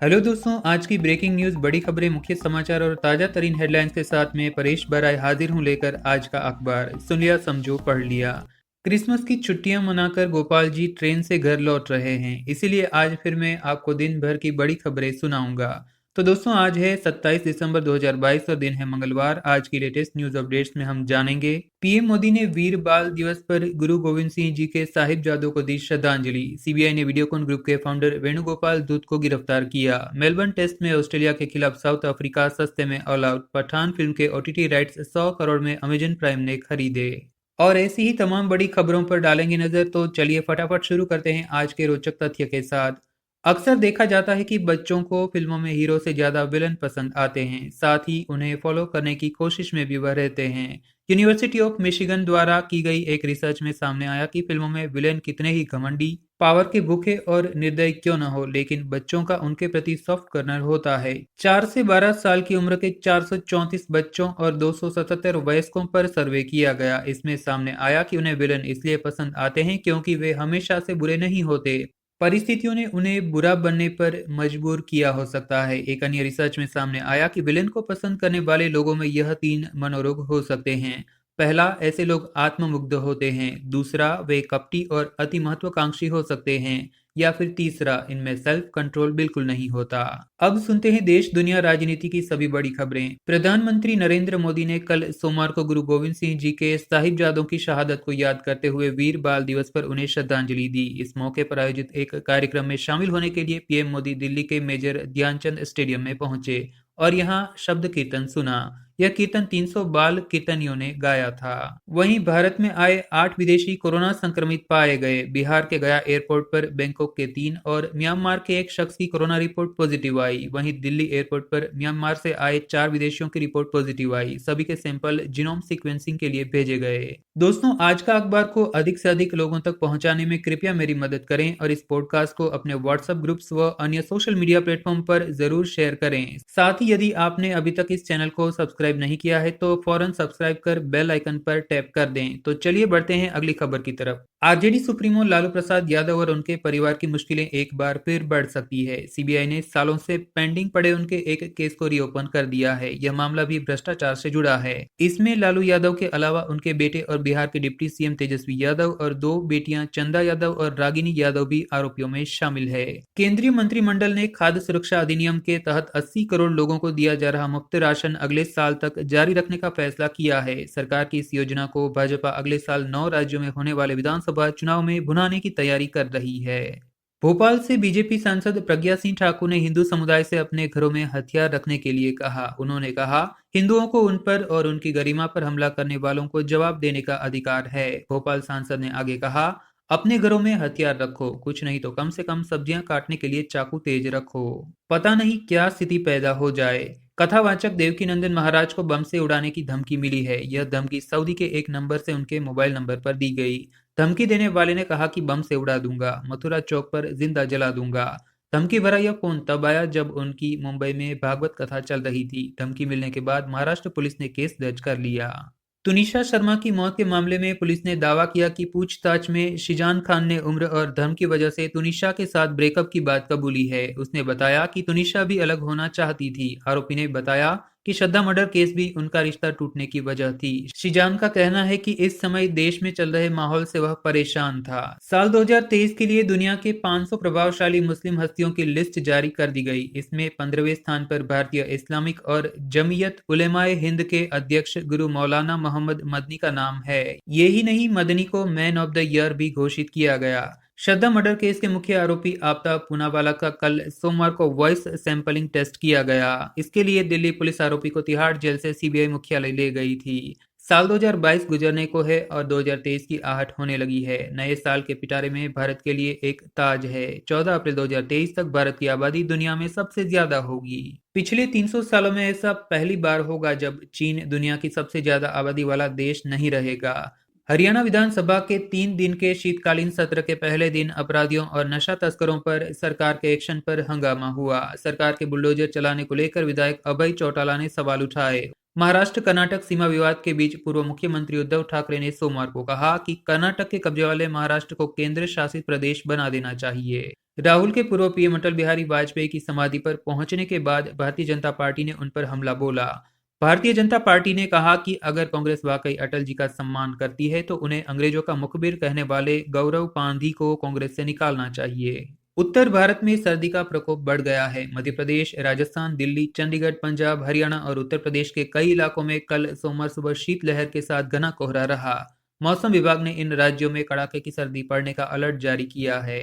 Hello दोस्तों, आज की ब्रेकिंग न्यूज, बड़ी खबरें, मुख्य समाचार और ताजा तरीन हेडलाइंस के साथ में परेश बराय हाजिर हूं लेकर आज का अखबार। सुन लिया, समझो, पढ़ लिया। क्रिसमस की छुट्टियां मनाकर गोपाल जी ट्रेन से घर लौट रहे हैं, इसीलिए आज फिर मैं आपको दिन भर की बड़ी खबरें सुनाऊंगा। तो दोस्तों, आज है 27 दिसंबर 2022 और दिन है मंगलवार। आज की लेटेस्ट न्यूज अपडेट्स में हम जानेंगे, पीएम मोदी ने वीर बाल दिवस पर गुरु गोविंद सिंह जी के साहिबजादों को दी श्रद्धांजलि। सीबीआई ने वीडियोकॉन ग्रुप के फाउंडर वेणुगोपाल दूत को गिरफ्तार किया। मेलबर्न टेस्ट में ऑस्ट्रेलिया के खिलाफ साउथ अफ्रीका सस्ते में ऑल आउट। पठान फिल्म के ओटीटी राइट्स 100 करोड़ में अमेजन प्राइम ने खरीदे। और ऐसी ही तमाम बड़ी खबरों पर डालेंगे नजर, तो चलिए फटाफट शुरू करते हैं आज के रोचक तथ्य के साथ। अक्सर देखा जाता है कि बच्चों को फिल्मों में हीरो से ज्यादा विलन पसंद आते हैं, साथ ही उन्हें फॉलो करने की कोशिश में भी वह रहते हैं। यूनिवर्सिटी ऑफ मिशिगन द्वारा की गई एक रिसर्च में सामने आया कि फिल्मों में विलेन कितने ही घमंडी, पावर के भूखे और निर्दयी क्यों न हो, लेकिन बच्चों का उनके प्रति सॉफ्ट कॉर्नर होता है। 4 से 12 साल की उम्र के 434 बच्चों और 277 वयस्कों पर सर्वे किया गया। इसमें सामने आया कि उन्हें विलेन इसलिए पसंद आते हैं क्योंकि वे हमेशा से बुरे नहीं होते, परिस्थितियों ने उन्हें बुरा बनने पर मजबूर किया हो सकता है। एक अन्य रिसर्च में सामने आया कि विलेन को पसंद करने वाले लोगों में यह 3 मनोरोग हो सकते हैं। पहला, ऐसे लोग आत्ममुग्ध होते हैं। दूसरा, वे कपटी और अति महत्वाकांक्षी हो सकते हैं। या फिर तीसरा, इनमें सेल्फ कंट्रोल बिल्कुल नहीं होता। अब सुनते हैं देश दुनिया राजनीति की सभी बड़ी खबरें। प्रधानमंत्री नरेंद्र मोदी ने कल सोमवार को गुरु गोविंद सिंह जी के साहिबजादों की शहादत को याद करते हुए वीर बाल दिवस पर उन्हें श्रद्धांजलि दी। इस मौके पर आयोजित एक कार्यक्रम में शामिल होने के लिए पीएम मोदी दिल्ली के मेजर ध्यानचंद स्टेडियम में पहुंचे और यहां शब्द कीर्तन सुना। यह कीर्तन 300 बाल कीर्तनियों ने गाया था। वहीं भारत में आए 8 विदेशी कोरोना संक्रमित पाए गए। बिहार के गया एयरपोर्ट पर बैंकॉक के 3 और म्यांमार के एक शख्स की कोरोना रिपोर्ट पॉजिटिव आई। वहीं दिल्ली एयरपोर्ट पर म्यांमार से आए 4 विदेशियों की रिपोर्ट पॉजिटिव आई। सभी के सैंपल जीनोम सीक्वेंसिंग के लिए भेजे गए। दोस्तों, आज का अखबार को अधिक से अधिक लोगों तक पहुंचाने में कृपया मेरी मदद करें और इस पॉडकास्ट को अपने व्हाट्सएप ग्रुप्स व अन्य सोशल मीडिया प्लेटफॉर्म पर जरूर शेयर करें। साथ ही यदि आपने अभी तक इस चैनल को सब्सक्राइब नहीं किया है तो फौरन सब्सक्राइब कर बेल आइकन पर टैप कर दें। तो चलिए बढ़ते हैं अगली खबर की तरफ। आरजेडी सुप्रीमो लालू प्रसाद यादव और उनके परिवार की मुश्किलें एक बार फिर बढ़ सकती है। सीबीआई ने सालों से पेंडिंग पड़े उनके एक केस को रीओपन कर दिया है। यह मामला भी भ्रष्टाचार से जुड़ा है। इसमें लालू यादव के अलावा उनके बेटे और बिहार के डिप्टी सीएम तेजस्वी यादव और 2 बेटियां चंदा यादव और रागिनी यादव भी आरोपियों में शामिल है। केंद्रीय मंत्रिमंडल ने खाद्य सुरक्षा अधिनियम के तहत 80 करोड़ लोगों को दिया जा रहा मुफ्त राशन अगले साल तक जारी रखने का फैसला किया है। सरकार की इस योजना को भाजपा अगले साल 9 राज्यों में होने वाले विधानसभा चुनाव में भुनाने की तैयारी कर रही है। भोपाल से बीजेपी सांसद प्रज्ञा सिंह ठाकुर ने हिंदू समुदाय से अपने घरों में हथियार रखने के लिए कहा। उन्होंने कहा, हिंदुओं को उन पर और उनकी गरिमा पर हमला करने वालों को जवाब देने का अधिकार है। भोपाल सांसद ने आगे कहा, अपने घरों में हथियार रखो, कुछ नहीं तो कम से कम सब्जियां काटने के लिए चाकू तेज रखो, पता नहीं क्या स्थिति पैदा हो जाए। कथावाचक देवकीनंदन महाराज को बम से उड़ाने की धमकी मिली है। यह धमकी सऊदी के एक नंबर से उनके मोबाइल नंबर पर दी गई। धमकी देने वाले ने कहा कि बम से उड़ा दूंगा, मथुरा चौक पर जिंदा जला दूंगा। धमकी भरा यह फोन तब आया जब उनकी मुंबई में भागवत कथा चल रही थी। धमकी मिलने के बाद महाराष्ट्र पुलिस ने केस दर्ज कर लिया। तुनिशा शर्मा की मौत के मामले में पुलिस ने दावा किया कि पूछताछ में शिजान खान ने उम्र और धर्म की वजह से तुनिशा के साथ ब्रेकअप की बात कबूली है। उसने बताया कि तुनिशा भी अलग होना चाहती थी। आरोपी ने बताया कि श्रद्धा मर्डर केस भी उनका रिश्ता टूटने की वजह थी। शिजान का कहना है कि इस समय देश में चल रहे माहौल से वह परेशान था। साल 2023 के लिए दुनिया के 500 प्रभावशाली मुस्लिम हस्तियों की लिस्ट जारी कर दी गई। इसमें 15वें स्थान पर भारतीय इस्लामिक और जमीयत उलेमाए हिंद के अध्यक्ष गुरु मौलाना मोहम्मद मदनी का नाम है। यही नहीं, मदनी को मैन ऑफ द ईयर भी घोषित किया गया। श्रद्धा मर्डर केस के मुख्य आरोपी आफ्ताब पूनावाला का कल सोमवार को वॉइस सैंपलिंग टेस्ट किया गया। इसके लिए दिल्ली पुलिस आरोपी को तिहाड़ जेल से सीबीआई मुख्यालय ले गई थी। साल 2022 गुजरने को है और 2023 की आहट होने लगी है। नए साल के पिटारे में भारत के लिए एक ताज है। 14 अप्रैल 2023 तक भारत की आबादी दुनिया में सबसे ज्यादा होगी। पिछले 300 सालों में ऐसा पहली बार होगा जब चीन दुनिया की सबसे ज्यादा आबादी वाला देश नहीं रहेगा। हरियाणा विधानसभा के 3 दिन के शीतकालीन सत्र के पहले दिन अपराधियों और नशा तस्करों पर सरकार के एक्शन पर हंगामा हुआ। सरकार के बुलडोजर चलाने को लेकर विधायक अभय चौटाला ने सवाल उठाए। महाराष्ट्र कर्नाटक सीमा विवाद के बीच पूर्व मुख्यमंत्री उद्धव ठाकरे ने सोमवार को कहा कि कर्नाटक के कब्जे वाले महाराष्ट्र को केंद्र शासित प्रदेश बना देना चाहिए। राहुल के पूर्व पीएम अटल बिहारी वाजपेयी की समाधि पर पहुंचने के बाद भारतीय जनता पार्टी ने उन पर हमला बोला। भारतीय जनता पार्टी ने कहा कि अगर कांग्रेस वाकई अटल जी का सम्मान करती है तो उन्हें अंग्रेजों का मुखबिर कहने वाले गौरव पांधी को कांग्रेस से निकालना चाहिए। उत्तर भारत में सर्दी का प्रकोप बढ़ गया है। मध्य प्रदेश, राजस्थान, दिल्ली, चंडीगढ़, पंजाब, हरियाणा और उत्तर प्रदेश के कई इलाकों में कल सोमवार सुबह शीतलहर के साथ घना कोहरा रहा। मौसम विभाग ने इन राज्यों में कड़ाके की सर्दी पड़ने का अलर्ट जारी किया है।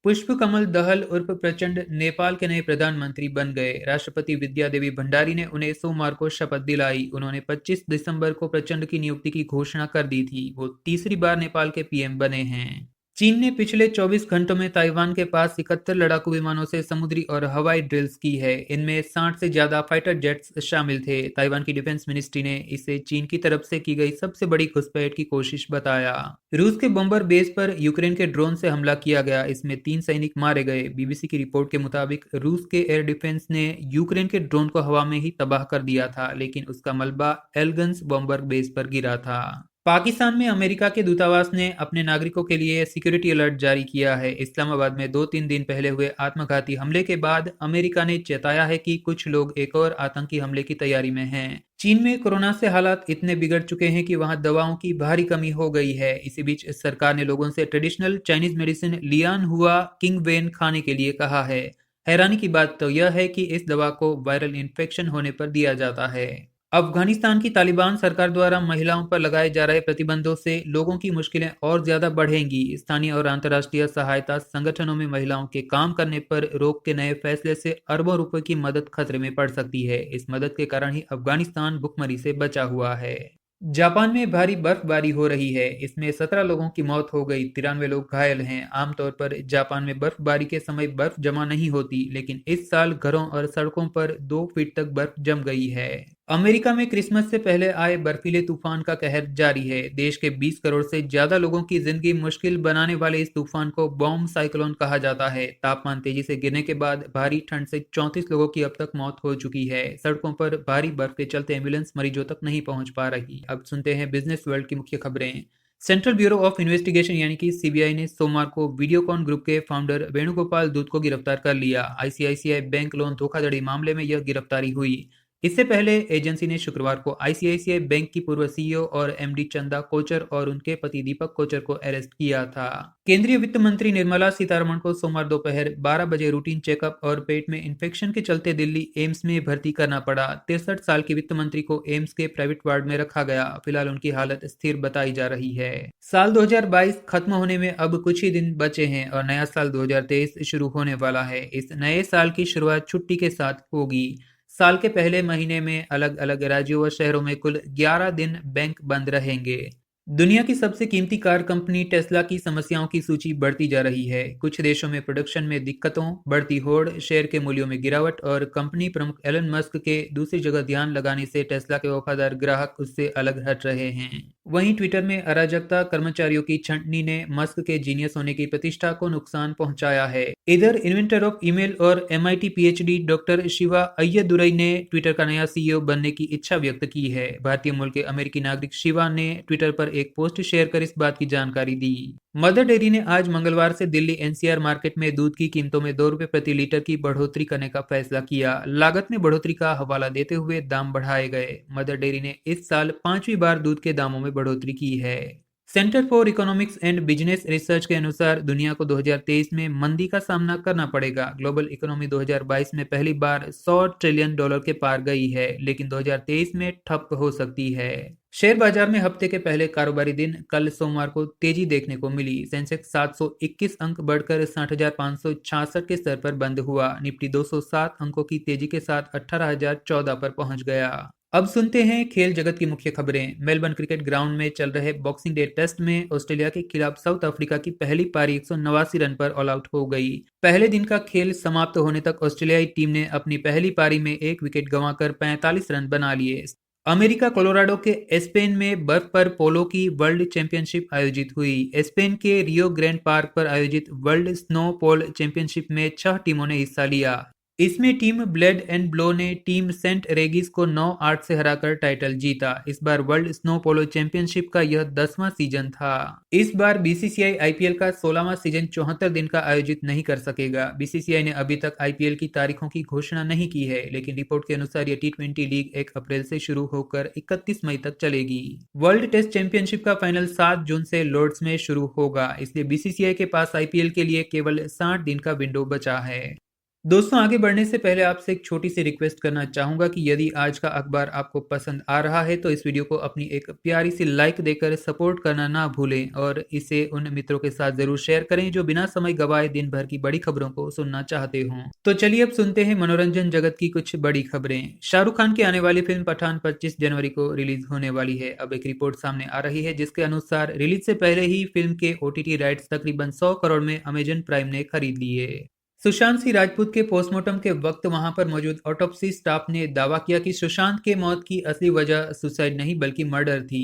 पुष्प कमल दहल उर्फ प्रचंड नेपाल के नए प्रधानमंत्री बन गए। राष्ट्रपति विद्या देवी भंडारी ने उन्हें सोमवार को शपथ दिलाई। उन्होंने 25 दिसंबर को प्रचंड की नियुक्ति की घोषणा कर दी थी। वो तीसरी बार नेपाल के पीएम बने हैं। चीन ने पिछले 24 घंटों में ताइवान के पास 71 लड़ाकू विमानों से समुद्री और हवाई ड्रिल्स की है। इनमें 60 से ज्यादा फाइटर जेट्स शामिल थे। ताइवान की डिफेंस मिनिस्ट्री ने इसे चीन की तरफ से की गई सबसे बड़ी घुसपैठ की कोशिश बताया। रूस के बम्बर बेस पर यूक्रेन के ड्रोन से हमला किया गया। इसमें 3 सैनिक मारे गए। बीबीसी की रिपोर्ट के मुताबिक रूस के एयर डिफेंस ने यूक्रेन के ड्रोन को हवा में ही तबाह कर दिया था, लेकिन उसका मलबा एलगंस बम्बर बेस पर गिरा था। पाकिस्तान में अमेरिका के दूतावास ने अपने नागरिकों के लिए सिक्योरिटी अलर्ट जारी किया है। इस्लामाबाद में 2-3 दिन पहले हुए आत्मघाती हमले के बाद अमेरिका ने चेताया है कि कुछ लोग एक और आतंकी हमले की तैयारी में हैं। चीन में कोरोना से हालात इतने बिगड़ चुके हैं कि वहां दवाओं की भारी कमी हो गई है। इसी बीच सरकार ने लोगों से ट्रेडिशनल चाइनीज मेडिसिन लियान हुआ किंगवेन खाने के लिए कहा है। हैरानी की बात तो यह है कि इस दवा को वायरल इन्फेक्शन होने पर दिया जाता है। अफगानिस्तान की तालिबान सरकार द्वारा महिलाओं पर लगाए जा रहे प्रतिबंधों से लोगों की मुश्किलें और ज्यादा बढ़ेंगी। स्थानीय और अंतर्राष्ट्रीय सहायता संगठनों में महिलाओं के काम करने पर रोक के नए फैसले से अरबों रुपए की मदद खतरे में पड़ सकती है। इस मदद के कारण ही अफगानिस्तान भुखमरी से बचा हुआ है। जापान में भारी बर्फबारी हो रही है। इसमें 17 लोगों की मौत हो गई, 93 लोग घायल हैं। आमतौर पर जापान में बर्फबारी के समय बर्फ जमा नहीं होती, लेकिन इस साल घरों और सड़कों पर 2 फीट तक बर्फ जम गई है। अमेरिका में क्रिसमस से पहले आए बर्फीले तूफान का कहर जारी है। देश के 20 करोड़ से ज्यादा लोगों की जिंदगी मुश्किल बनाने वाले इस तूफान को बॉम्ब साइक्लोन कहा जाता है। तापमान तेजी से गिरने के बाद भारी ठंड से 34 लोगों की अब तक मौत हो चुकी है। सड़कों पर भारी बर्फ के चलते एम्बुलेंस मरीजों तक नहीं पहुंच पा रही। अब सुनते हैं बिजनेस वर्ल्ड की मुख्य खबरें। सेंट्रल ब्यूरो ऑफ इन्वेस्टिगेशन यानी कि सीबीआई ने सोमवार को वीडियोकॉन ग्रुप के फाउंडर वेणुगोपाल दूत को गिरफ्तार कर लिया। आईसीआईसीआई बैंक लोन धोखाधड़ी मामले में यह गिरफ्तारी हुई। इससे पहले एजेंसी ने शुक्रवार को आईसीआईसीआई बैंक की पूर्व सीईओ और एमडी चंदा कोचर और उनके पति दीपक कोचर को अरेस्ट किया था। केंद्रीय वित्त मंत्री निर्मला सीतारमण को सोमवार दोपहर 12 बजे रूटीन चेकअप और पेट में इन्फेक्शन के चलते दिल्ली एम्स में भर्ती करना पड़ा। 63 साल की वित्त मंत्री को एम्स के प्राइवेट वार्ड में रखा गया। फिलहाल उनकी हालत स्थिर बताई जा रही है। साल 2022 खत्म होने में अब कुछ ही दिन बचे हैं और नया साल 2023 शुरू होने वाला है। इस नए साल की शुरुआत छुट्टी के साथ होगी। साल के पहले महीने में अलग अलग राज्यों व शहरों में कुल 11 दिन बैंक बंद रहेंगे। दुनिया की सबसे कीमती कार कंपनी टेस्ला की समस्याओं की सूची बढ़ती जा रही है। कुछ देशों में प्रोडक्शन में दिक्कतों, बढ़ती होड़, शेयर के मूल्यों में गिरावट और कंपनी प्रमुख एलन मस्क के दूसरी जगह ध्यान लगाने से टेस्ला के वफादार ग्राहक उससे अलग हट रहे हैं। वहीं ट्विटर में अराजकता, कर्मचारियों की छंटनी ने मस्क के जीनियस होने की प्रतिष्ठा को नुकसान पहुंचाया है। इधर इन्वेंटर ऑफ ईमेल और एमआईटी पीएचडी डॉक्टर शिवा अय्यदुरई ने ट्विटर का नया सीईओ बनने की इच्छा व्यक्त की है। भारतीय मूल के अमेरिकी नागरिक शिवा ने ट्विटर पर एक पोस्ट शेयर कर इस बात की जानकारी दी। मदर डेयरी ने आज मंगलवार से दिल्ली एनसीआर मार्केट में दूध की कीमतों में 2 रुपए प्रति लीटर की बढ़ोतरी करने का फैसला किया। लागत में बढ़ोतरी का हवाला देते हुए दाम बढ़ाए गए। मदर डेयरी ने इस साल 5वीं बार दूध के दामों में बढ़ोतरी की है। Centre for economics and business research के अनुसार दुनिया को 2023 में मंदी का सामना करना पड़ेगा। ग्लोबल इकोनॉमी 2022 में पहली बार $100 ट्रिलियन के पार गई है, लेकिन 2023 में ठप हो सकती है। शेयर बाजार में हफ्ते के पहले कारोबारी दिन कल सोमवार को तेजी देखने को मिली। सेंसेक्स 721 अंक बढ़कर 60,566 के स्तर पर बंद हुआ। निफ्टी 207 अंकों की तेजी के साथ 18,014 पर पहुंच गया। अब सुनते हैं खेल जगत की मुख्य खबरें। मेलबर्न क्रिकेट ग्राउंड में चल रहे बॉक्सिंग डे टेस्ट में ऑस्ट्रेलिया के खिलाफ साउथ अफ्रीका की पहली पारी 189 रन पर ऑल आउट हो गई। पहले दिन का खेल समाप्त होने तक ऑस्ट्रेलियाई टीम ने अपनी पहली पारी में 1 विकेट गंवाकर 45 रन बना लिए। अमेरिका कोलोराडो के एस्पेन में बर्फ पर पोलो की वर्ल्ड चैंपियनशिप आयोजित हुई। एस्पेन के रियो ग्रैंड पार्क पर आयोजित वर्ल्ड स्नो पोल चैंपियनशिप में 6 टीमों ने हिस्सा लिया। इसमें टीम ब्लेड एंड ब्लो ने टीम सेंट रेगिस को 9-8 से हराकर टाइटल जीता। इस बार वर्ल्ड स्नो पोलो चैंपियनशिप का यह 10वां सीजन था। इस बार बीसीसीआई आईपीएल का 16वां सीजन 74 दिन का आयोजित नहीं कर सकेगा। बीसीसीआई ने अभी तक आईपीएल की तारीखों की घोषणा नहीं की है, लेकिन रिपोर्ट के अनुसार यह टी20 लीग 1 अप्रैल से शुरू होकर 31 मई तक चलेगी। वर्ल्ड टेस्ट चैंपियनशिप का फाइनल 7 जून से लॉर्ड्स में शुरू होगा, इसलिए बीसीसीआई के पास आईपीएल के लिए केवल 60 दिन का विंडो बचा है। दोस्तों, आगे बढ़ने से पहले आपसे एक छोटी सी रिक्वेस्ट करना चाहूंगा कि यदि आज का अखबार आपको पसंद आ रहा है तो इस वीडियो को अपनी एक प्यारी सी लाइक देकर सपोर्ट करना ना भूलें और इसे उन मित्रों के साथ जरूर शेयर करें जो बिना समय गवाए दिन भर की बड़ी खबरों को सुनना चाहते हों। तो चलिए अब सुनते हैं मनोरंजन जगत की कुछ बड़ी खबरें। शाहरुख खान की आने वाली फिल्म पठान 25 जनवरी को रिलीज होने वाली है। अब एक रिपोर्ट सामने आ रही है जिसके अनुसार रिलीज से पहले ही फिल्म के ओटीटी राइट्स तकरीबन 100 करोड़ में अमेजन प्राइम ने खरीद लिए। सुशांत सिंह राजपूत के पोस्टमार्टम के वक्त वहां पर मौजूद ऑटोप्सी स्टाफ ने दावा किया कि सुशांत के मौत की असली वजह सुसाइड नहीं बल्कि मर्डर थी।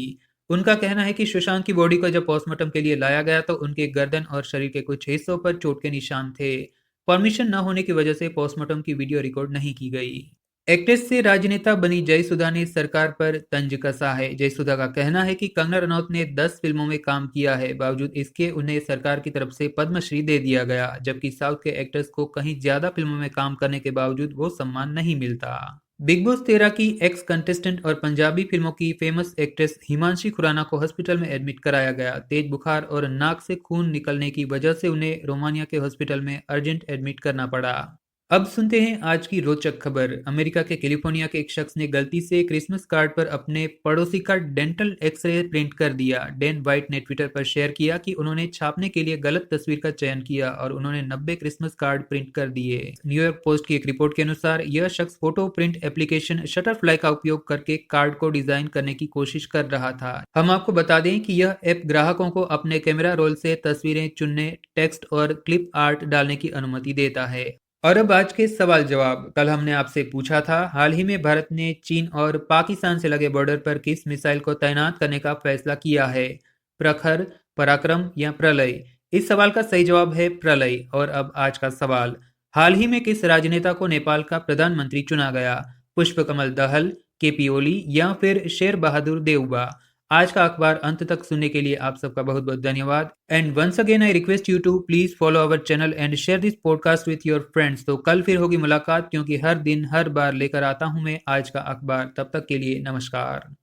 उनका कहना है कि सुशांत की बॉडी को जब पोस्टमार्टम के लिए लाया गया तो उनके गर्दन और शरीर के कुछ हिस्सों पर चोट के निशान थे। परमिशन न होने की वजह से पोस्टमार्टम की वीडियो रिकॉर्ड नहीं की गई। एक्ट्रेस से राजनेता बनी जयसुधा ने सरकार पर तंज कसा है। जयसुधा का कहना है कि कंगना रनौत ने 10 फिल्मों में काम किया है, बावजूद इसके उन्हें सरकार की तरफ से पद्मश्री दे दिया गया, जबकि साउथ के एक्टर्स को कहीं ज्यादा फिल्मों में काम करने के बावजूद वो सम्मान नहीं मिलता। बिग बॉस 13 की एक्स कंटेस्टेंट और पंजाबी फिल्मों की फेमस एक्ट्रेस हिमांशी खुराना को हॉस्पिटल में एडमिट कराया गया। तेज बुखार और नाक से खून निकलने की वजह से उन्हें रोमानिया के हॉस्पिटल में अर्जेंट एडमिट करना पड़ा। अब सुनते हैं आज की रोचक खबर। अमेरिका के कैलिफोर्निया के एक शख्स ने गलती से क्रिसमस कार्ड पर अपने पड़ोसी का डेंटल एक्सरे प्रिंट कर दिया। डैन वाइट ने ट्विटर पर शेयर किया कि उन्होंने छापने के लिए गलत तस्वीर का चयन किया और उन्होंने 90 क्रिसमस कार्ड प्रिंट कर दिए। न्यूयॉर्क पोस्ट की एक रिपोर्ट के अनुसार यह शख्स फोटो प्रिंट एप्लीकेशन शटरफ्लाई का उपयोग करके कार्ड को डिजाइन करने की कोशिश कर रहा था। हम आपको बता दें कि यह ऐप ग्राहकों को अपने कैमरा रोल से तस्वीरें चुनने, टेक्स्ट और क्लिप आर्ट डालने की अनुमति देता है। और अब आज के सवाल जवाब। कल हमने आपसे पूछा था, हाल ही में भारत ने चीन और पाकिस्तान से लगे बॉर्डर पर किस मिसाइल को तैनात करने का फैसला किया है? प्रखर, पराक्रम या प्रलय? इस सवाल का सही जवाब है प्रलय। और अब आज का सवाल, हाल ही में किस राजनेता को नेपाल का प्रधानमंत्री चुना गया? पुष्पकमल दहल, केपी ओली या फिर शेर बहादुर देउबा? आज का अखबार अंत तक सुनने के लिए आप सबका बहुत बहुत धन्यवाद। And once again I request you to please follow our channel and share this podcast with your friends. तो कल फिर होगी मुलाकात, क्योंकि हर दिन हर बार लेकर आता हूं मैं आज का अखबार। तब तक के लिए नमस्कार।